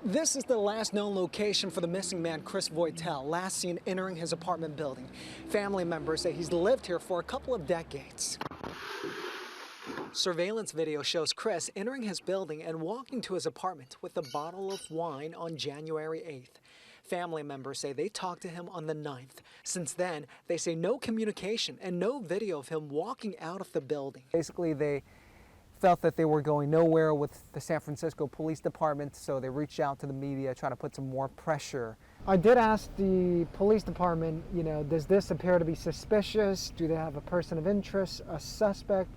This is the last known location for the missing man, Chris Voitel, last seen entering his apartment building. Family members say he's lived here for a couple of decades. Surveillance video shows Chris entering his building and walking to his apartment with a bottle of wine on January 8th. Family members say they talked to him on the 9th. Since then, they say no communication and no video of him walking out of the building. Basically, they felt that they were going nowhere with the San Francisco Police Department, so they reached out to the media, trying to put some more pressure. I did ask the police department, does this appear to be suspicious? Do they have a person of interest, a suspect?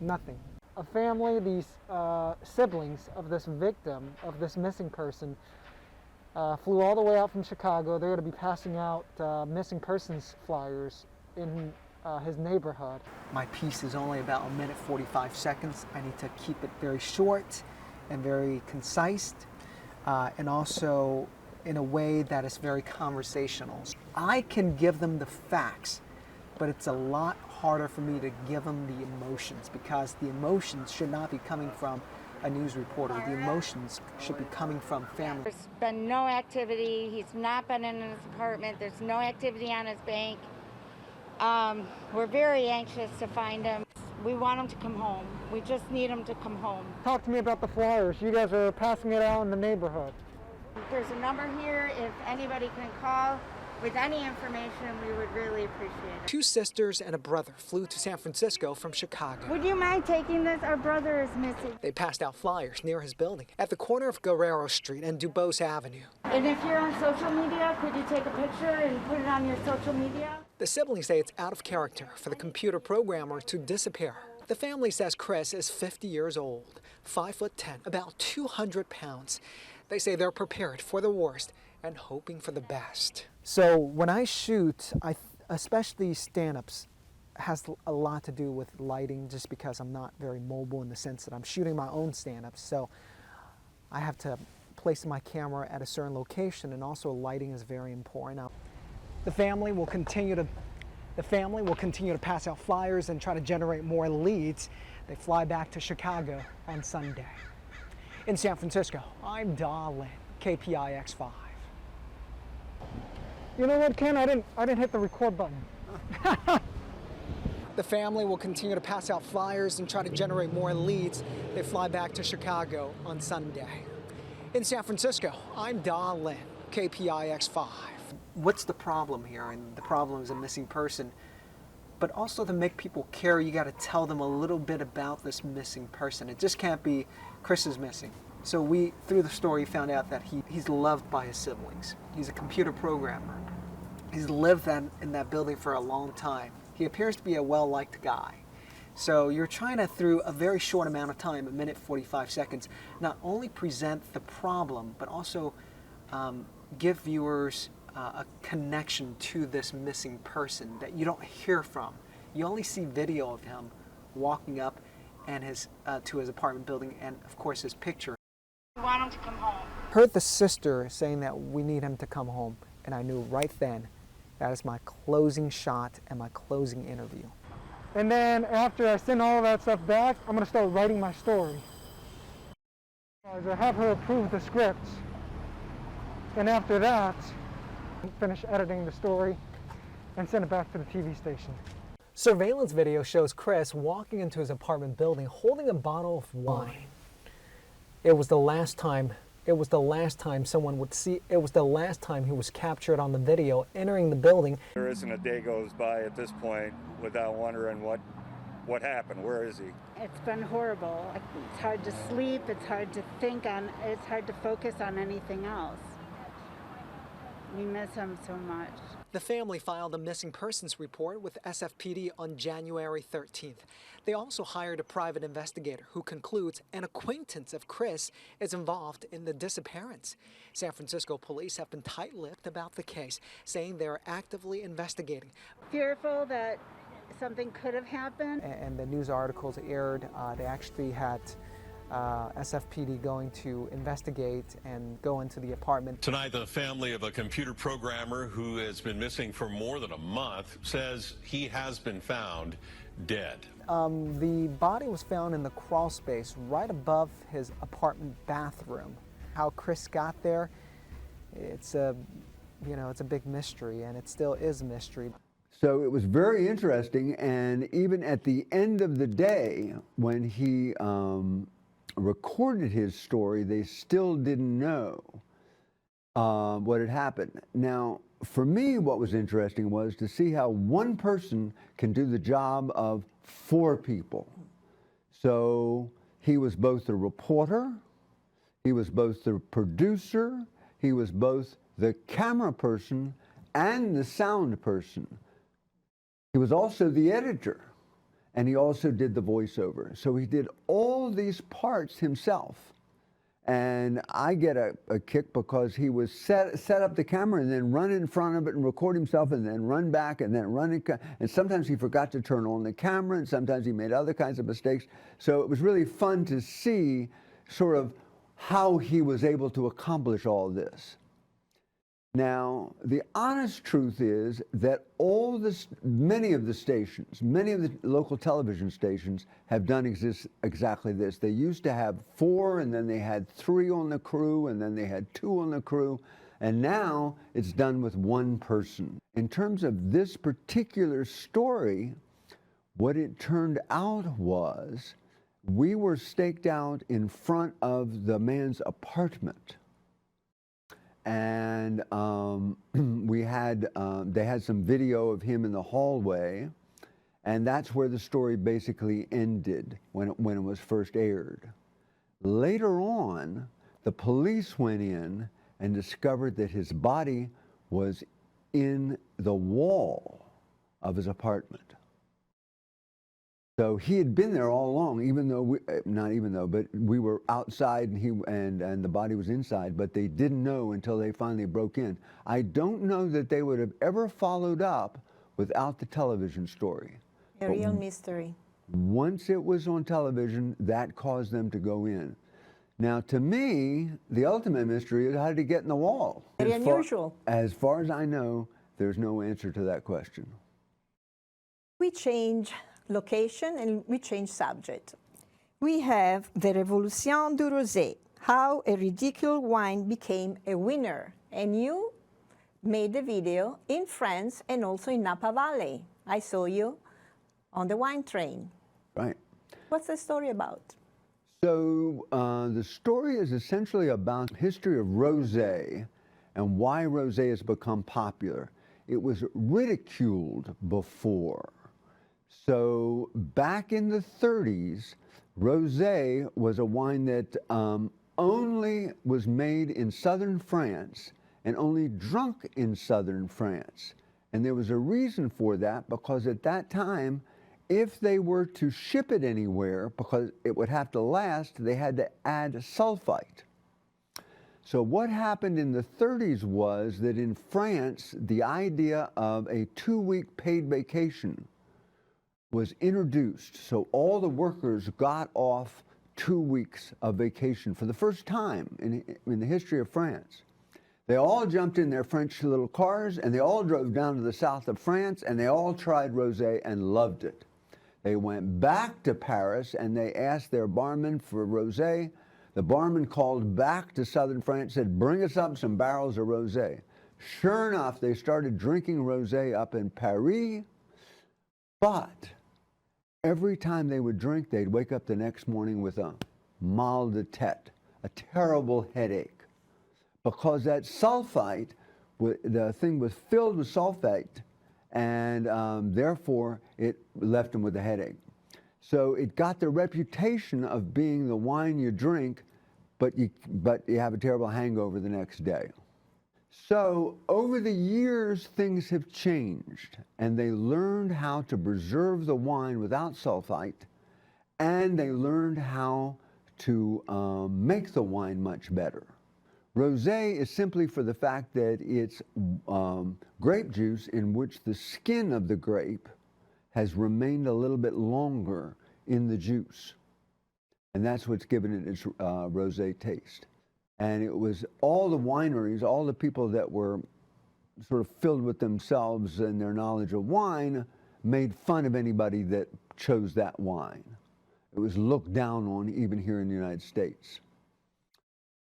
Nothing. A family, these siblings of this victim, of this missing person, flew all the way out from Chicago. They're going to be passing out missing persons flyers in his neighborhood. My piece is only about 1:45 seconds. I need to keep it very short and very concise, and also in a way that is very conversational. I can give them the facts, but it's a lot harder for me to give them the emotions, because the emotions should not be coming from a news reporter. The emotions should be coming from family. There's been no activity. He's not been in his apartment. There's no activity on his bank. We're very anxious to find him. We want him to come home. We just need him to come home. Talk to me about the flyers. You guys are passing it out in the neighborhood. There's a number here. If anybody can call with any information, we would really appreciate it. Two sisters and a brother flew to San Francisco from Chicago. Would you mind taking this? Our brother is missing. They passed out flyers near his building at the corner of Guerrero Street and Dubose Avenue. And if you're on social media, could you take a picture and put it on your social media? The siblings say it's out of character for the computer programmer to disappear. The family says Chris is 50 years old, 5'10", about 200 pounds. They say they're prepared for the worst and hoping for the best. So when I shoot, especially stand-ups, has a lot to do with lighting, just because I'm not very mobile in the sense that I'm shooting my own stand-ups. So I have to place my camera at a certain location, and also lighting is very important. The family will continue to pass out flyers and try to generate more leads. They fly back to Chicago on Sunday. In San Francisco, I'm Darlin, KPIX5. You know what, Ken? I didn't hit the record button. The family will continue to pass out flyers and try to generate more leads. They fly back to Chicago on Sunday. In San Francisco, I'm Darlin, KPIX5. What's the problem here? And the problem is a missing person. But also, to make people care, you got to tell them a little bit about this missing person. It just can't be Chris is missing. So we, through the story, found out that he's loved by his siblings. He's a computer programmer. He's lived in that building for a long time. He appears to be a well-liked guy. So you're trying to, through a very short amount of time, 1:45 seconds, not only present the problem, but also give viewers a connection to this missing person that you don't hear from. You only see video of him walking up and to his apartment building, and of course his picture. We want him to come home. Heard the sister saying that we need him to come home, and I knew right then that is my closing shot and my closing interview. And then after I send all of that stuff back, I'm going to start writing my story. I have her approve the script, and after that, finish editing the story and send it back to the TV station. Surveillance video shows Chris walking into his apartment building holding a bottle of wine. It was the last time someone would see. It was the last time he was captured on the video entering the building. There isn't a day goes by at this point without wondering what happened. Where is he? It's been horrible. It's hard to sleep. It's hard to think on. It's hard to focus on anything else. We miss him so much. The family filed a missing persons report with SFPD on January 13th. They also hired a private investigator who concludes an acquaintance of Chris is involved in the disappearance. San Francisco police have been tight-lipped about the case, saying they are actively investigating. Fearful that something could have happened. And the news articles aired. They actually had SFPD going to investigate and go into the apartment. Tonight, the family of a computer programmer who has been missing for more than a month says he has been found dead. The body was found in the crawl space right above his apartment bathroom. How Chris got there, it's a big mystery, and it still is a mystery. So it was very interesting, and even at the end of the day, when he recorded his story, they still didn't know what had happened. Now, for me, what was interesting was to see how one person can do the job of 4 people. So he was both the reporter, he was both the producer, he was both the camera person and the sound person. He was also the editor, and he also did the voiceover. So he did all these parts himself. And I get a kick because he would set up the camera and then run in front of it and record himself and then run back and then run. And sometimes he forgot to turn on the camera, and sometimes he made other kinds of mistakes. So it was really fun to see sort of how he was able to accomplish all this. Now, the honest truth is that many of the local television stations have done exactly this. They used to have 4, and then they had 3 on the crew, and then they had 2 on the crew, and now it's done with 1 person. In terms of this particular story, what it turned out was we were staked out in front of the man's apartment. And they had some video of him in the hallway, and that's where the story basically ended when it was first aired. Later on, the police went in and discovered that his body was in the wall of his apartment. So he had been there all along, but we were outside and the body was inside, but they didn't know until they finally broke in. I don't know that they would have ever followed up without the television story. A real mystery. Once it was on television, that caused them to go in. Now, to me, the ultimate mystery is how did he get in the wall? Very unusual. As far as I know, there's no answer to that question. We change location and we change subject. We have the Révolution du Rosé, how a ridiculous wine became a winner. And you made the video in France and also in Napa Valley. I saw you on the wine train. Right. What's the story about? So the story is essentially about the history of rosé and why rosé has become popular. It was ridiculed before. So back in the 30s, rosé was a wine that only was made in southern France and only drunk in southern France. And there was a reason for that, because at that time, if they were to ship it anywhere, because it would have to last, they had to add sulfite. So what happened in the 30s was that in France, the idea of a 2-week paid vacation was introduced. So all the workers got off 2 weeks of vacation for the first time in the history of France. They all jumped in their French little cars and they all drove down to the south of France and they all tried rosé and loved it. They went back to Paris and they asked their barman for rosé. The barman called back to southern France, said, "Bring us up some barrels of rosé." Sure enough, they started drinking rosé up in Paris, but every time they would drink, they'd wake up the next morning with a mal de tête, a terrible headache, because that sulfite, the thing was filled with sulfite, and therefore it left them with a headache. So it got the reputation of being the wine you drink, but you have a terrible hangover the next day. So over the years, things have changed, and they learned how to preserve the wine without sulfite, and they learned how to make the wine much better. Rosé is simply for the fact that it's grape juice in which the skin of the grape has remained a little bit longer in the juice. And that's what's given it its rosé taste. And it was all the wineries, all the people that were sort of filled with themselves and their knowledge of wine made fun of anybody that chose that wine. It was looked down on even here in the United States.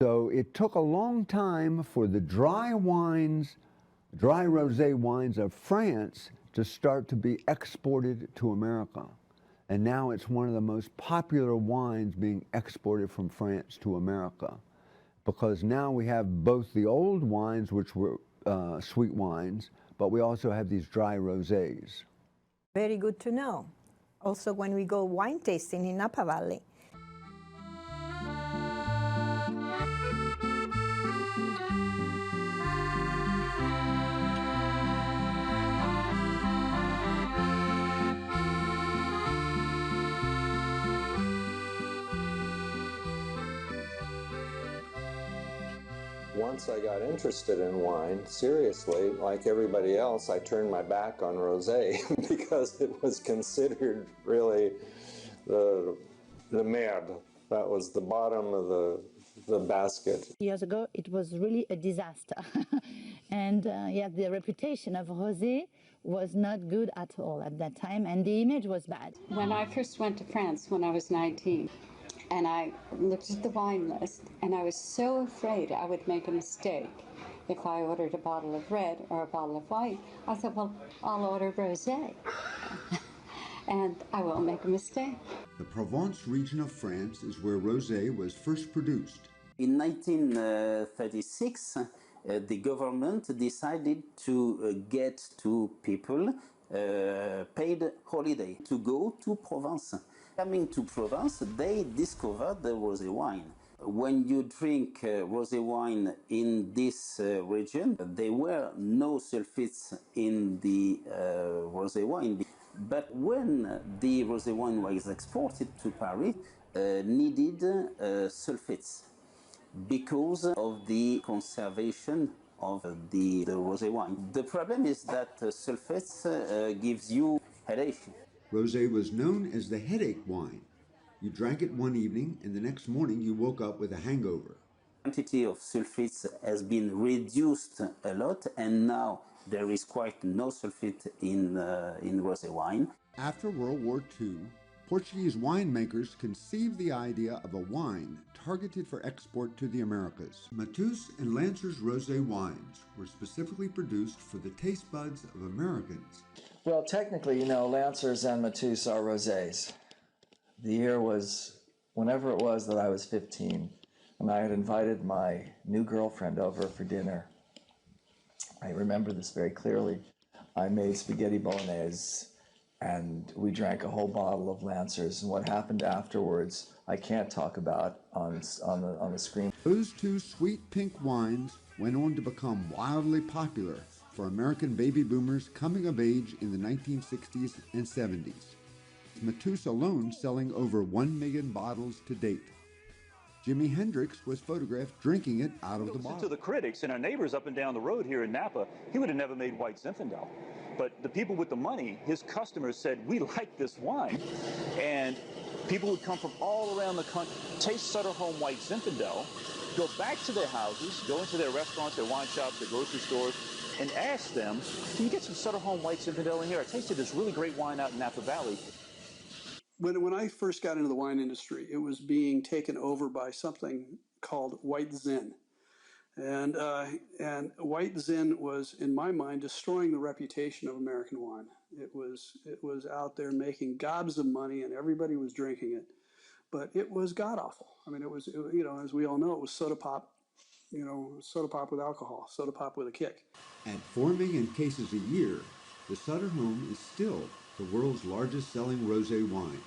So it took a long time for the dry rosé wines of France to start to be exported to America. And now it's one of the most popular wines being exported from France to America, because now we have both the old wines, which were sweet wines, but we also have these dry rosés. Very good to know. Also, when we go wine tasting in Napa Valley, Once I got interested in wine, seriously, like everybody else, I turned my back on rosé because it was considered really the merde. That was the bottom of the basket. Years ago, it was really a disaster. And the reputation of rosé was not good at all at that time, and the image was bad. When I first went to France when I was 19, and I looked at the wine list, and I was so afraid I would make a mistake if I ordered a bottle of red or a bottle of white. I thought, well, I'll order rosé, and I won't make a mistake. The Provence region of France is where rosé was first produced. In 1936, the government decided to get to people paid holiday to go to Provence. Coming to Provence, they discovered the rosé wine. When you drink rosé wine in this region, there were no sulfites in the rosé wine. But when the rosé wine was exported to Paris, needed sulfites because of the conservation of the rosé wine. The problem is that sulfites gives you headache. Rosé was known as the headache wine. You drank it one evening, and the next morning you woke up with a hangover. The quantity of sulfites has been reduced a lot, and now there is quite no sulfite in rosé wine. After World War II, Portuguese winemakers conceived the idea of a wine targeted for export to the Americas. Matus and Lancer's rosé wines were specifically produced for the taste buds of Americans. Well, technically, Lancers and Matus are rosés. The year was whenever it was that I was 15, and I had invited my new girlfriend over for dinner. I remember this very clearly. I made spaghetti bolognese, and we drank a whole bottle of Lancers, and what happened afterwards, I can't talk about on the screen. Those two sweet pink wines went on to become wildly popular for American baby boomers coming of age in the 1960s and 70s. Matus alone selling over 1 million bottles to date. Jimi Hendrix was photographed drinking it out of the bottle. To the critics and our neighbors up and down the road here in Napa, he would have never made White Zinfandel. But the people with the money, his customers, said, we like this wine. And people would come from all around the country, taste Sutter Home White Zinfandel, go back to their houses, go into their restaurants, their wine shops, their grocery stores, and ask them, can you get some Sutter Home White Zinfandel in here? I tasted this really great wine out in Napa Valley. When I first got into the wine industry, it was being taken over by something called White Zin. And White Zin was, in my mind, destroying the reputation of American wine. It was out there making gobs of money, and everybody was drinking it. But it was god-awful. I mean, as we all know, it was soda pop, soda pop with alcohol, soda pop with a kick. At 4 million cases a year, the Sutter Home is still the world's largest selling rosé wine.